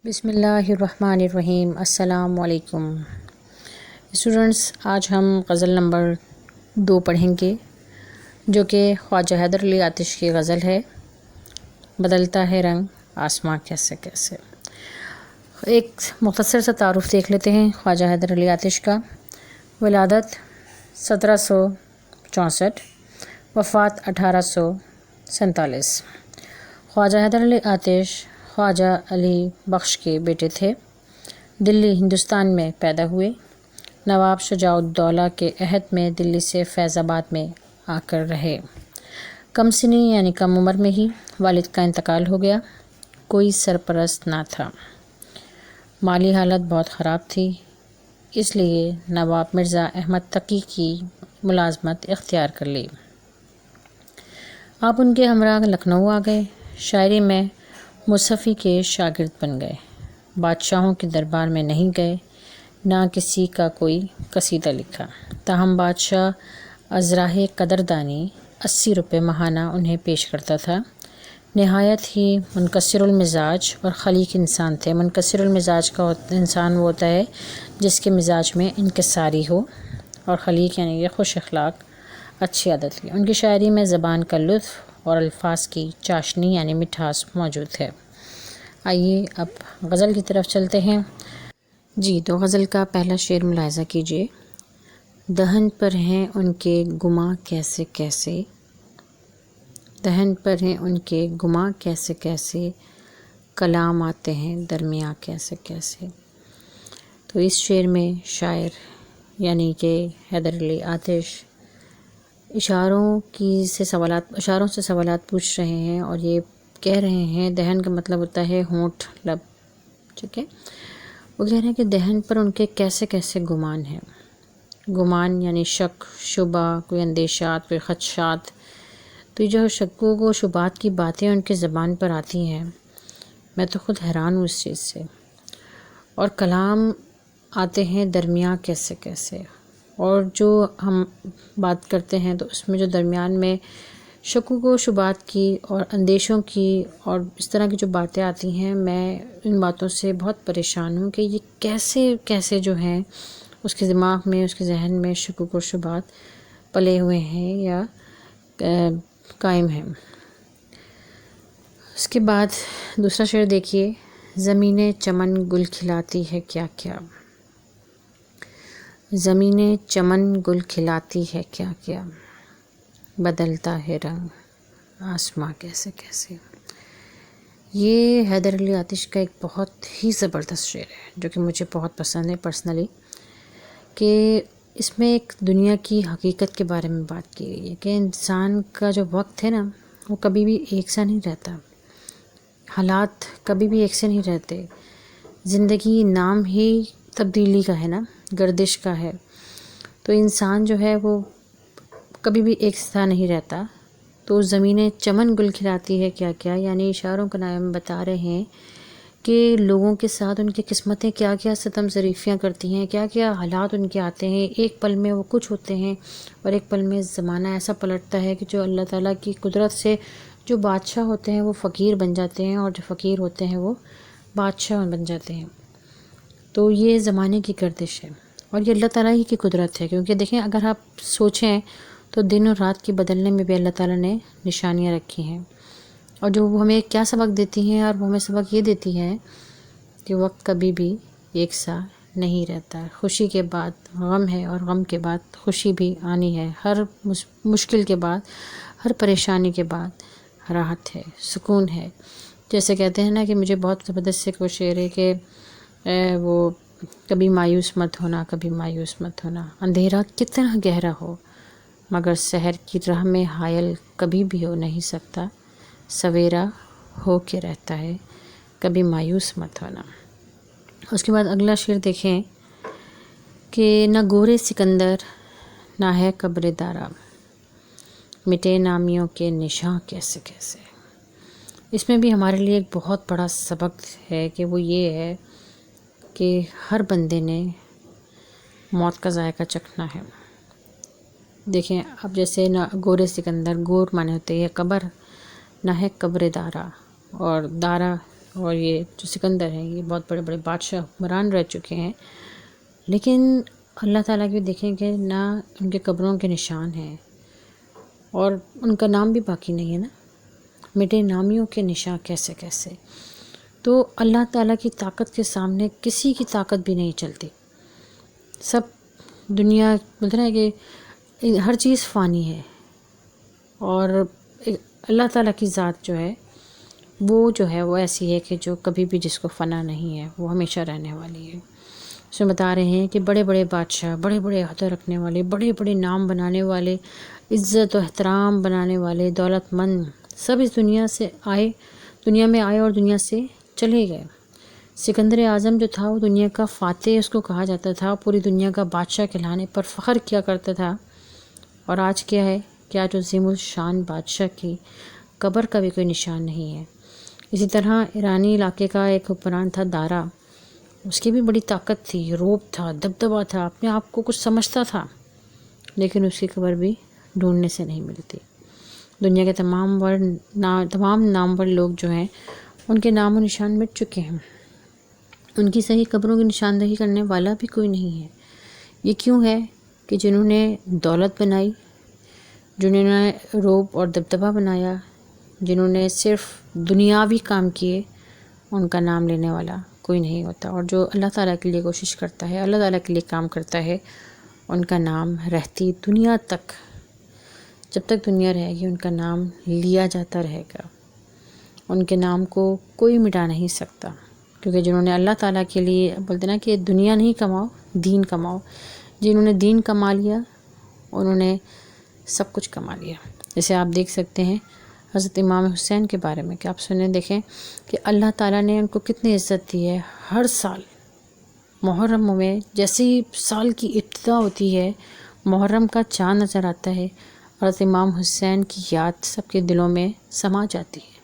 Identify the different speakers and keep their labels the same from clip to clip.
Speaker 1: بسم اللہ الرحمن الرحیم۔ السلام علیکم اسٹوڈنٹس، آج ہم غزل نمبر 2 پڑھیں گے، جو کہ خواجہ حیدر علی آتش کی غزل ہے، بدلتا ہے رنگ آسماں کیسے کیسے۔ ایک مختصر سا تعارف دیکھ لیتے ہیں خواجہ حیدر علی آتش کا۔ ولادت 1764، وفات 1847۔ خواجہ حیدر علی آتش خواجہ علی بخش کے بیٹے تھے۔ دلی ہندوستان میں پیدا ہوئے۔ نواب شجاع الدولہ کے عہد میں دلی سے فیض آباد میں آ کر رہے۔ کم سنی یعنی کم عمر میں ہی والد کا انتقال ہو گیا۔ کوئی سرپرست نہ تھا۔ مالی حالت بہت خراب تھی، اس لیے نواب مرزا احمد تقی کی ملازمت اختیار کر لی۔ آپ ان کے ہمراہ لکھنؤ آ گئے۔ شاعری میں مصحفی کے شاگرد بن گئے۔ بادشاہوں کے دربار میں نہیں گئے، نہ کسی کا کوئی قصیدہ لکھا۔ تاہم بادشاہ ازراہ قدردانی 80 روپے ماہانہ انہیں پیش کرتا تھا۔ نہایت ہی منکسر المزاج اور خلیق انسان تھے۔ منکسر المزاج کا انسان وہ ہوتا ہے جس کے مزاج میں انکساری ہو، اور خلیق یعنی کہ خوش اخلاق، اچھی عادت کی۔ ان کی شاعری میں زبان کا لطف اور الفاظ کی چاشنی یعنی مٹھاس موجود ہے۔ آئیے اب غزل کی طرف چلتے ہیں۔ جی تو غزل کا پہلا شعر ملاحظہ کیجیے۔ دہن پر ہیں ان کے گماں کیسے کیسے، دہن پر ہیں ان کے گماں کیسے کیسے، کلام آتے ہیں درمیاں کیسے کیسے۔ تو اس شعر میں شاعر یعنی کہ حیدر علی آتش اشاروں سے سوالات پوچھ رہے ہیں، اور یہ کہہ رہے ہیں، دہن کا مطلب ہوتا ہے ہونٹ، لب، ٹھیک ہے۔ وہ کہہ رہے ہیں کہ دہن پر ان کے کیسے کیسے گمان ہیں۔ گمان یعنی شک، شبہ، کوئی اندیشات، کوئی خدشات۔ تو یہ جو شکوک و شبہات کی باتیں ان کی زبان پر آتی ہیں، میں تو خود حیران ہوں اس چیز سے۔ اور کلام آتے ہیں درمیاں کیسے کیسے، اور جو ہم بات کرتے ہیں تو اس میں جو درمیان میں شکوک و شبہات کی اور اندیشوں کی اور اس طرح کی جو باتیں آتی ہیں، میں ان باتوں سے بہت پریشان ہوں کہ یہ کیسے جو ہیں اس کے دماغ میں، اس کے ذہن میں شکوک و شبہات پلے ہوئے ہیں یا قائم ہیں۔ اس کے بعد دوسرا شعر دیکھیے۔ زمین چمن گل کھلاتی ہے کیا کیا، زمین چمن گل کھلاتی ہے کیا کیا، بدلتا ہے رنگ آسماں کیسے کیسے۔ یہ حیدر علی آتش کا ایک بہت ہی زبردست شعر ہے، جو کہ مجھے بہت پسند ہے پرسنلی، کہ اس میں ایک دنیا کی حقیقت کے بارے میں بات کی گئی ہے کہ انسان کا جو وقت ہے نا، وہ کبھی بھی ایک سا نہیں رہتا، حالات کبھی بھی ایک سے نہیں رہتے۔ زندگی نام ہی تبدیلی کا ہے نا، گردش کا ہے۔ تو انسان جو ہے وہ کبھی بھی ایک سا نہیں رہتا۔ تو زمین چمن گل کھلاتی ہے کیا کیا، یعنی اشاروں کا نام بتا رہے ہیں کہ لوگوں کے ساتھ ان کی قسمتیں کیا کیا ستم ظریفیاں کرتی ہیں، کیا کیا حالات ان کے آتے ہیں۔ ایک پل میں وہ کچھ ہوتے ہیں، اور ایک پل میں زمانہ ایسا پلٹتا ہے کہ جو اللہ تعالیٰ کی قدرت سے جو بادشاہ ہوتے ہیں وہ فقیر بن جاتے ہیں، اور جو فقیر ہوتے ہیں وہ بادشاہ بن جاتے ہیں۔ تو یہ زمانے کی گردش ہے، اور یہ اللہ تعالیٰ ہی کی قدرت ہے، کیونکہ دیکھیں اگر آپ سوچیں تو دن اور رات کے بدلنے میں بھی اللہ تعالیٰ نے نشانیاں رکھی ہیں، اور جو وہ ہمیں کیا سبق دیتی ہیں، اور وہ ہمیں سبق یہ دیتی ہیں کہ وقت کبھی بھی ایک سا نہیں رہتا۔ خوشی کے بعد غم ہے، اور غم کے بعد خوشی بھی آنی ہے۔ ہر مشکل کے بعد، ہر پریشانی کے بعد راحت ہے، سکون ہے۔ جیسے کہتے ہیں نا کہ مجھے بہت زبردست سے کوئی شعر ہے کہ وہ کبھی مایوس مت ہونا، کبھی مایوس مت ہونا، اندھیرا کتنا گہرا ہو مگر سحر کی راہ میں حائل کبھی بھی ہو نہیں سکتا، سویرا ہو کے رہتا ہے، کبھی مایوس مت ہونا۔ اس کے بعد اگلا شعر دیکھیں کہ نہ گورے سکندر نہ ہے قبر دارا، مٹے نامیوں کے نشاں کیسے کیسے۔ اس میں بھی ہمارے لیے ایک بہت بڑا سبق ہے کہ وہ یہ ہے کہ ہر بندے نے موت کا ذائقہ چکھنا ہے۔ دیکھیں اب جیسے نہ گورے سکندر، گور مانے ہوتے ہیں قبر، نہ ہے قبر دارا، اور دارا اور یہ جو سکندر ہیں یہ بہت بڑے بڑے بادشاہ حکمران رہ چکے ہیں، لیکن اللہ تعالیٰ کی دیکھیں کہ نہ ان کے قبروں کے نشان ہیں اور ان کا نام بھی باقی نہیں ہے نا، مٹے نامیوں کے نشان کیسے کیسے. تو اللہ تعالیٰ کی طاقت کے سامنے کسی کی طاقت بھی نہیں چلتی. سب دنیا بولتے ہیں کہ ہر چیز فانی ہے، اور اللہ تعالیٰ کی ذات جو ہے وہ ایسی ہے کہ جو کبھی بھی جس کو فنا نہیں ہے، وہ ہمیشہ رہنے والی ہے. اس میں بتا رہے ہیں کہ بڑے بڑے بادشاہ، بڑے بڑے عہدے رکھنے والے، بڑے بڑے نام بنانے والے، عزت و احترام بنانے والے، دولت مند، سب اس دنیا میں آئے اور دنیا سے چلے گئے. سکندر اعظم جو تھا وہ دنیا کا فاتح اس کو کہا جاتا تھا، پوری دنیا کا بادشاہ کہلانے پر فخر کیا کرتا تھا. اور آج کیا ہے کہ آج عظیم الشان بادشاہ کی قبر کا بھی کوئی نشان نہیں ہے. اسی طرح ایرانی علاقے کا ایک حکمران تھا دارا، اس کی بھی بڑی طاقت تھی، روب تھا، دبدبا تھا، اپنے آپ کو کچھ سمجھتا تھا، لیکن اس کی قبر بھی ڈھونڈنے سے نہیں ملتی. دنیا کے تمام نامور لوگ جو ہیں ان کے نام و نشان مٹ چکے ہیں، ان کی صحیح قبروں کی نشاندہی کرنے والا بھی کوئی نہیں ہے. یہ کیوں ہے کہ جنہوں نے دولت بنائی، جنہوں نے روب اور دبدبا بنایا، جنہوں نے صرف دنیاوی کام کیے، ان کا نام لینے والا کوئی نہیں ہوتا. اور جو اللہ تعالیٰ کے لیے کوشش کرتا ہے، اللہ تعالیٰ کے لیے کام کرتا ہے، ان کا نام رہتی دنیا تک، جب تک دنیا رہے گی ان کا نام لیا جاتا رہے گا. ان کے نام کو کوئی مٹا نہیں سکتا، کیونکہ جنہوں نے اللہ تعالیٰ کے لیے بولتے نا کہ دنیا نہیں کماؤ، دین کماؤ. جنہوں نے دین کما لیا انہوں نے سب کچھ کما لیا. جیسے آپ دیکھ سکتے ہیں حضرت امام حسین کے بارے میں کہ آپ دیکھیں کہ اللہ تعالیٰ نے ان کو کتنی عزت دی ہے. ہر سال محرم میں جیسے ہی سال کی ابتدا ہوتی ہے، محرم کا چاند نظر آتا ہے، حضرت امام حسین کی یاد سب کے دلوں میں سما جاتی ہے.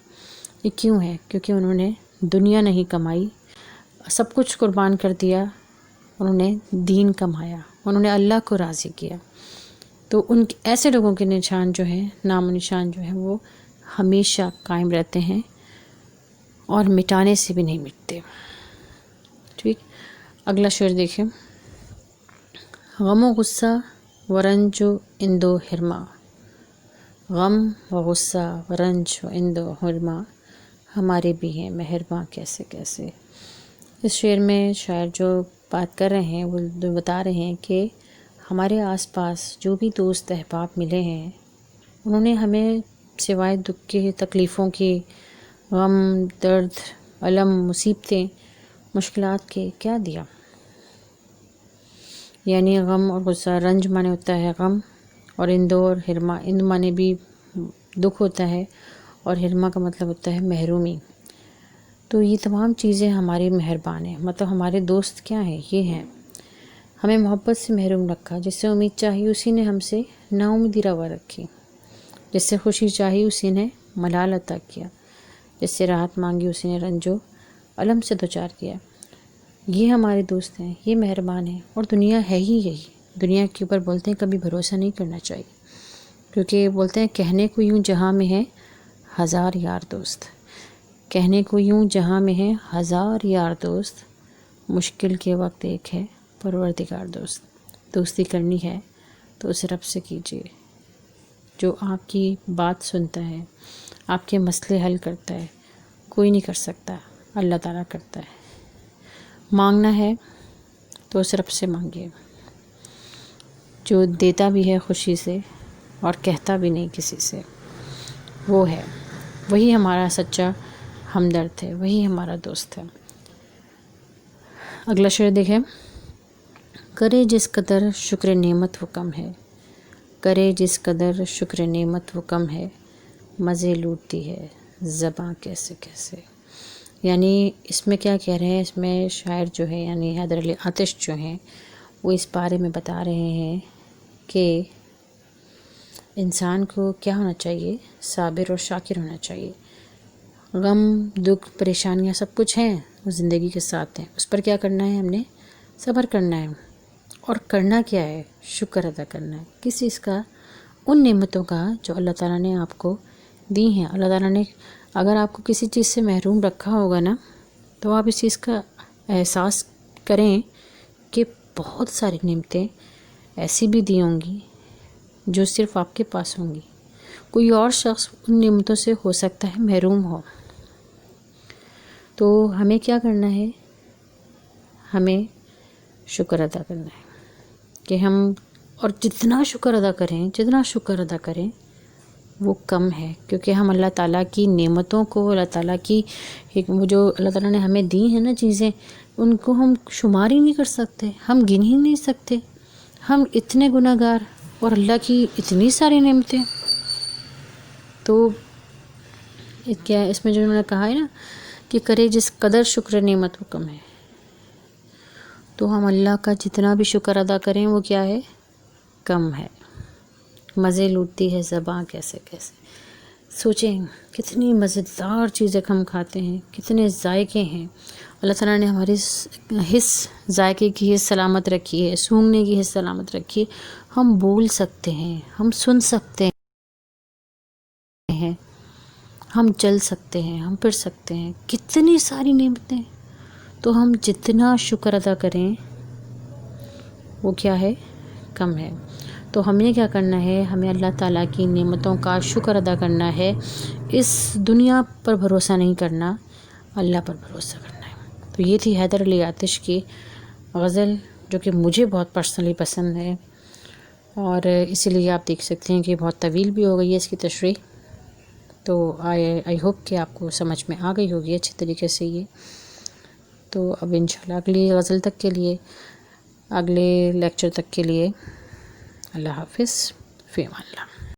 Speaker 1: یہ کیوں ہے؟ کیونکہ انہوں نے دنیا نہیں کمائی، سب کچھ قربان کر دیا، انہوں نے دین کمایا، انہوں نے اللہ کو راضی کیا. تو ان ایسے لوگوں کے نشان جو ہیں، نام و نشان جو ہیں، وہ ہمیشہ قائم رہتے ہیں اور مٹانے سے بھی نہیں مٹتے. ٹھیک، اگلا شعر دیکھیں. غم و غصہ و رنج و اند و حرما، غم و غصہ و رنج و اند و حرما ہمارے بھی ہیں مہرباں کیسے کیسے. اس شعر میں شاعر جو بات کر رہے ہیں وہ بتا رہے ہیں کہ ہمارے آس پاس جو بھی دوست احباب ملے ہیں، انہوں نے ہمیں سوائے دکھ کے، تکلیفوں کی، غم، درد، الم، مصیبتیں، مشکلات کے کیا دیا. یعنی غم اور غصہ، رنج مانے ہوتا ہے غم، اور اندو اور حرما، اند مانے بھی دکھ ہوتا ہے، اور حرما کا مطلب ہوتا ہے محرومی. تو یہ تمام چیزیں ہماری مہربان ہیں. مطلب ہمارے دوست کیا ہیں؟ یہ ہیں ہمیں محبت سے محروم رکھا، جس سے امید چاہی اسی نے ہم سے نا امیدی روا رکھی، جس سے خوشی چاہی اسی نے ملال عطا کیا، جس سے راحت مانگی اسی نے رنج و الم سے دوچار کیا. یہ ہمارے دوست ہیں، یہ مہربان ہیں. اور دنیا ہے ہی یہی. دنیا کے اوپر بولتے ہیں کبھی بھروسہ نہیں کرنا چاہیے، کیونکہ بولتے ہیں کہنے کو یوں جہاں میں ہے ہزار یار دوست، کہنے کو یوں جہاں میں ہے ہزار یار دوست، مشکل کے وقت ایک ہے پروردگار دوست. دوستی کرنی ہے تو اس رب سے کیجیے جو آپ کی بات سنتا ہے، آپ کے مسئلے حل کرتا ہے. کوئی نہیں کر سکتا، اللہ تعالیٰ کرتا ہے. مانگنا ہے تو اس رب سے مانگیے جو دیتا بھی ہے خوشی سے اور کہتا بھی نہیں کسی سے. وہ ہے، وہی ہمارا سچا ہمدرد ہے، وہی ہمارا دوست ہے. اگلا شعر دیکھیں. کرے جس قدر شکر نعمت وہ کم ہے، کرے جس قدر شکر نعمت وہ کم ہے، مزے لوٹتی ہے زباں کیسے کیسے. یعنی اس میں کیا کہہ رہے ہیں؟ اس میں شاعر جو ہے یعنی حیدر علی آتش جو ہیں وہ اس بارے میں بتا رہے ہیں کہ انسان کو کیا ہونا چاہیے؟ صابر اور شاکر ہونا چاہیے. غم، دکھ، پریشانیاں سب کچھ ہیں، وہ زندگی کے ساتھ ہیں. اس پر کیا کرنا ہے؟ ہم نے صبر کرنا ہے. اور کرنا کیا ہے؟ شکر ادا کرنا ہے. کس چیز کا؟ ان نعمتوں کا جو اللہ تعالیٰ نے آپ کو دی ہیں. اللہ تعالیٰ نے اگر آپ کو کسی چیز سے محروم رکھا ہوگا نا، تو آپ اس چیز کا احساس کریں کہ بہت ساری نعمتیں ایسی بھی دی ہوں گی جو صرف آپ کے پاس ہوں گی. کوئی اور شخص ان نعمتوں سے ہو سکتا ہے محروم ہو. تو ہمیں کیا کرنا ہے؟ ہمیں شکر ادا کرنا ہے کہ اور جتنا شکر ادا کریں وہ کم ہے، کیونکہ ہم اللہ تعالیٰ کی نعمتوں کو، اللہ تعالیٰ کی وہ جو اللہ تعالیٰ نے ہمیں دی ہیں نا چیزیں، ان کو ہم شمار ہی نہیں کر سکتے، ہم گن ہی نہیں سکتے. ہم اتنے گناہ گار اور اللہ کی اتنی ساری نعمتیں. تو کیا اس میں جو انہوں نے کہا ہے نا کہ کرے جس قدر شکر نعمت وہ کم ہے، تو ہم اللہ کا جتنا بھی شکر ادا کریں وہ کیا ہے؟ کم ہے. مزے لوٹتی ہے زباں کیسے کیسے. سوچیں کتنی مزیدار چیزیں ہم کھاتے ہیں، کتنے ذائقے ہیں. اللہ تعالیٰ نے ہماری حس ذائقے کی حس سلامت رکھی ہے، سونگھنے کی حس سلامت رکھی ہے. ہم بول سکتے ہیں، ہم سن سکتے ہیں، ہم چل سکتے ہیں، ہم پھر سکتے ہیں. کتنی ساری نعمتیں. تو ہم جتنا شکر ادا کریں وہ کیا ہے؟ کم ہے. تو ہمیں کیا کرنا ہے؟ ہمیں اللہ تعالیٰ کی نعمتوں کا شکر ادا کرنا ہے. اس دنیا پر بھروسہ نہیں کرنا، اللہ پر بھروسہ کرنا ہے. تو یہ تھی حیدر علی آتش کی غزل، جو کہ مجھے بہت پرسنلی پسند ہے، اور اسی لیے آپ دیکھ سکتے ہیں کہ بہت طویل بھی ہو گئی ہے اس کی تشریح. تو آئی ہوپ کہ آپ کو سمجھ میں آ گئی ہوگی اچھی طریقے سے یہ. تو اب انشاءاللہ اگلی غزل تک کے لیے، اگلے لیکچر تک کے لیے اللہ حافظ، فی امان اللہ.